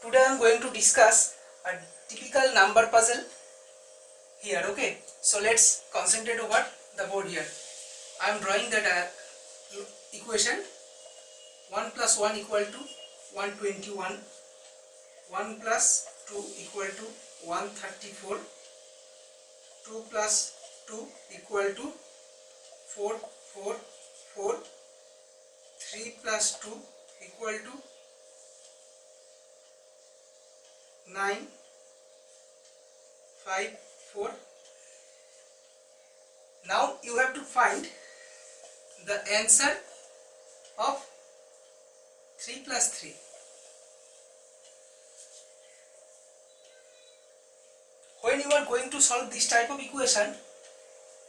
Today I am going to discuss a typical number puzzle here. Okay, so let's concentrate over the board here. I am drawing that equation 1 plus 1 equal to 121, 1 plus 2 equal to 134, 2 plus 2 equal to 4, 4, 4, 3 plus 2 equal to 9, 5, 4. Now you have to find the answer of 3 plus 3. When you are going to solve this type of equation,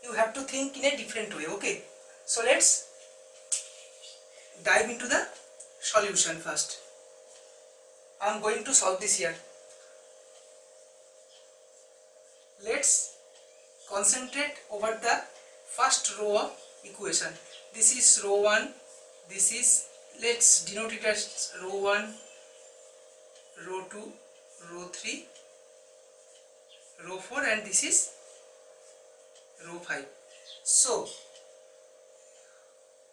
you have to think in a different way. Okay, so let's dive into the solution first. I am going to solve this here. Let's concentrate over the first row of equation. This is row 1, this is, let's denote it as row 1, row 2, row 3, row 4, and this is row 5. So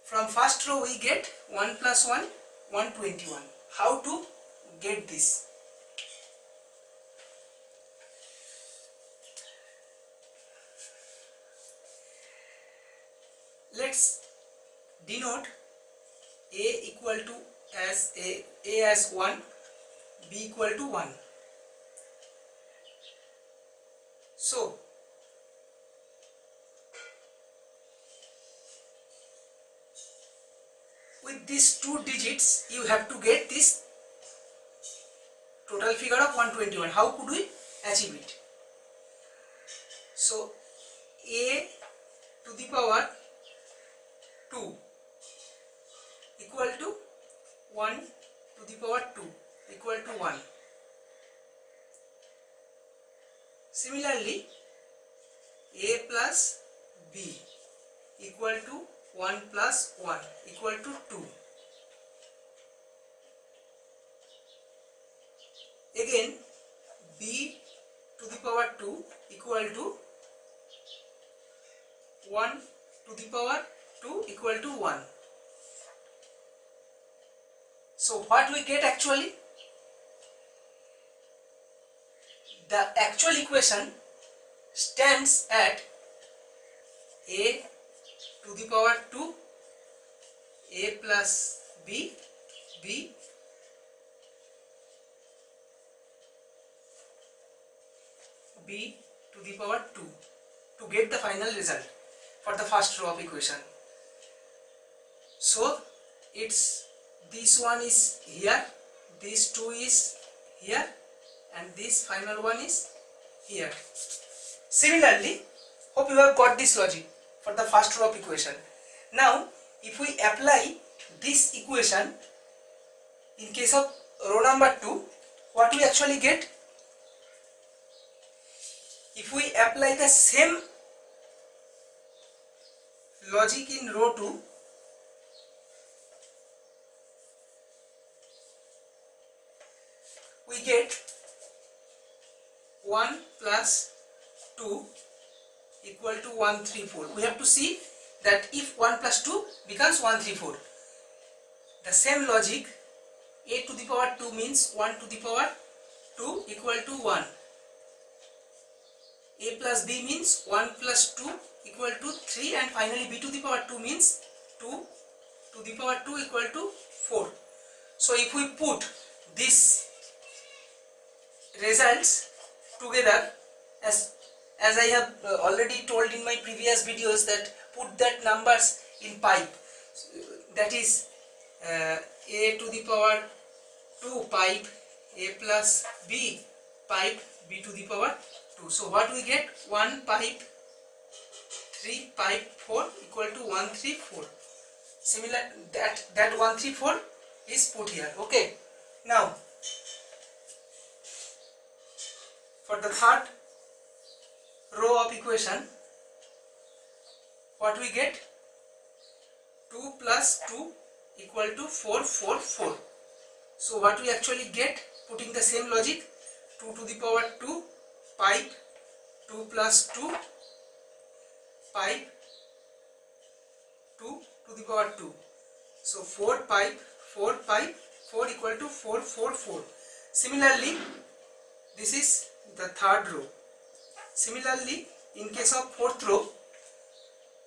from first row we get 1 plus 1, 121. How to get this? Let's denote A equal to as A as 1, B equal to 1. So with these two digits you have to get this total figure of 121. How could we achieve it? So A to the power 2 equal to 1 to the power 2 equal to 1. Similarly, A plus B equal to 1 plus 1 equal to 2. Again, B to the power 2 equal to 1 to the power 2 equal to 1. So what we get actually? The actual equation stands at A to the power 2, A plus B, B to the power 2 to get the final result for the first row of equation. So it's this one is here, this 2 is here, and this final one is here. Similarly, hope you have got this logic for the first row of equation. Now if we apply this equation in case of row number 2, what we actually get? If we apply the same logic in row 2, we get 1 plus 2 equal to 134. We have to see that if 1 plus 2 becomes 134. The same logic, A to the power 2 means 1 to the power 2 equal to 1. A plus B means 1 plus 2 equal to 3, and finally B to the power 2 means 2 to the power 2 equal to 4. So if we put these results together, as I have already told in my previous videos, that put that numbers in pipe, that is A to the power 2 pipe A plus B pipe B to the power 2. So what we get? 1 pipe 3 pipe 4 equal to 134. Similar, that 134 is put here. Okay, now for the third row of equation, what we get? 2 plus 2 equal to 4, 4, 4. So what we actually get? putting the same logic, 2 to the power 2 pipe 2 plus 2 pipe 2 to the power 2. So 4 pipe 4 equal to 4 4 4. Similarly, this is the third row. Similarly, in case of fourth row,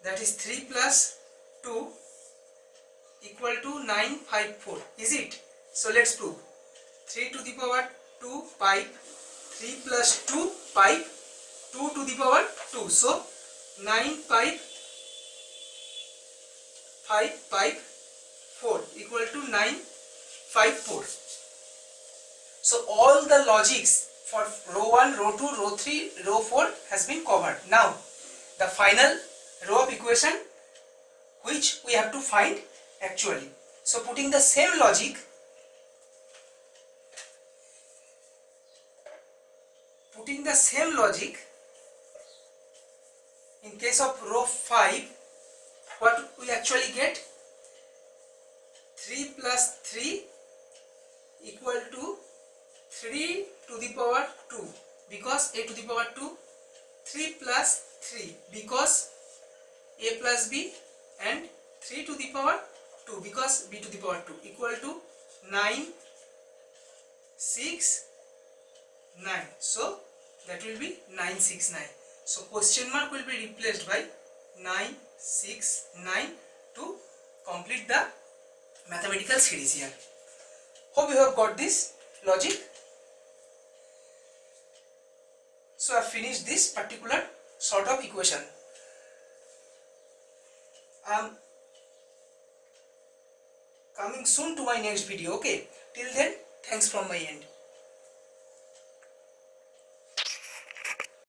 that is 3 plus 2 equal to 9 5 4. Is it? So let's prove. 3 to the power 2 pipe 3 plus 2 pipe 2 to the power 2. So 9 pipe 5 pipe 4 equal to 9 5 4. So all the logics for row 1, row 2, row 3, row 4 has been covered. Now the final row of equation which we have to find actually. So putting the same logic, in case of row 5, what we actually get? 3 plus 3 equal to 3 to the power 2, because a to the power 2, 3 plus 3 because a plus b, and 3 to the power 2 because b to the power 2 equal to 9 6 9. So that will be 9 6 9. So question mark will be replaced by 9 6 9 to complete the mathematical series here. Hope you have got this logic. So I have finished this particular sort of equation. I am coming soon to my next video. Okay, till then, thanks from my end.